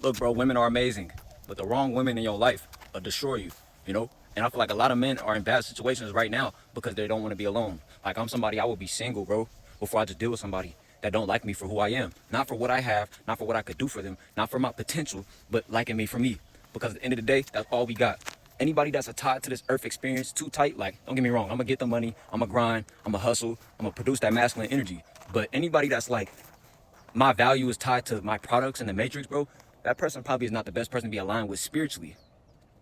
Look, bro, women are amazing, but the wrong women in your life will destroy you, you know? And I feel like a lot of men are in bad situations right now because they don't want to be alone. Like, I'm somebody, I would be single, bro, before I just deal with somebody that don't like me for who I am. Not for what I have, not for what I could do for them, not for my potential, but liking me for me. Because at the end of the day, that's all we got. Anybody that's tied to this earth experience too tight, like, don't get me wrong, I'm gonna get the money, I'm gonna grind, I'm gonna hustle, I'm gonna produce that masculine energy. But anybody that's like, my value is tied to my products in the matrix, bro, that person probably is not the best person to be aligned with spiritually.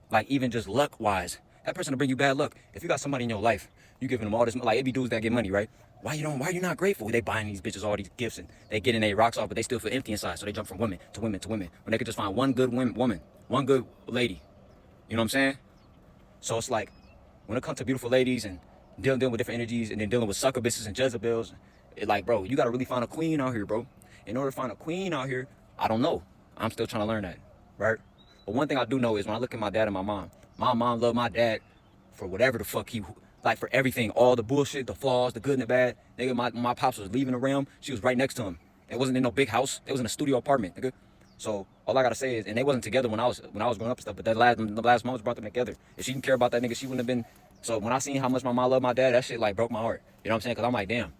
Like, even just luck wise, that person will bring you bad luck. If you got somebody in your life, you giving them all this, like, it be dudes that get money, right? Why you not grateful? They buying these bitches all these gifts and they getting their rocks off, but they still feel empty inside. So they jump from women to women to women when they could just find one good woman, one good lady. You know what I'm saying? So it's like, when it comes to beautiful ladies and dealing with different energies and then dealing with sucker bitches and Jezebels, it like, bro, you gotta really find a queen out here, bro. In order to find a queen out here, I don't know. I'm still trying to learn that, right? But one thing I do know is when I look at my dad and my mom loved my dad for whatever the fuck he, like, for everything, all the bullshit, the flaws, the good and the bad. Nigga, my pops was leaving the realm. She was right next to him. It wasn't in no big house. It was in a studio apartment, nigga. So all I gotta say is, and they wasn't together when I was growing up and stuff. But the last months brought them together. If she didn't care about that nigga, she wouldn't have been. So when I seen how much my mom loved my dad, that shit like broke my heart. You know what I'm saying? Cause I'm like, damn,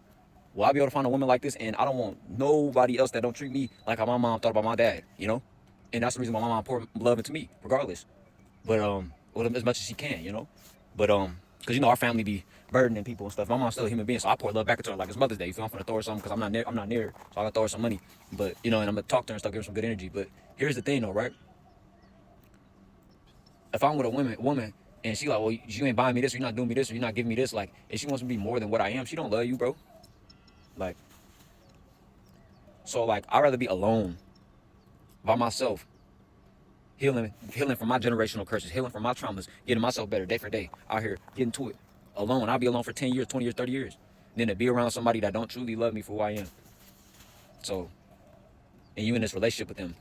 will I be able to find a woman like this? And I don't want nobody else that don't treat me like how my mom thought about my dad. You know? And that's the reason why my mom poured love into me, regardless. But well, as much as she can, you know. But cause you know our family be burdening people and stuff. My mom's still a human being, so I pour love back into her like it's Mother's Day. So I'm gonna throw her something because I'm not near her, so I gotta throw her some money. But you know, and I'm gonna talk to her and stuff, give her some good energy. But here's the thing, though, right? If I'm with a woman, and she like, well, you ain't buying me this, or you're not doing me this, or you're not giving me this, like, if she wants me to be more than what I am, she don't love you, bro. Like, so like, I'd rather be alone by myself, healing from my generational curses, healing from my traumas, getting myself better day for day, out here getting to it alone. I'll be alone for 10 years, 20 years, 30 years, than to be around somebody that don't truly love me for who I am. So, and you in this relationship with them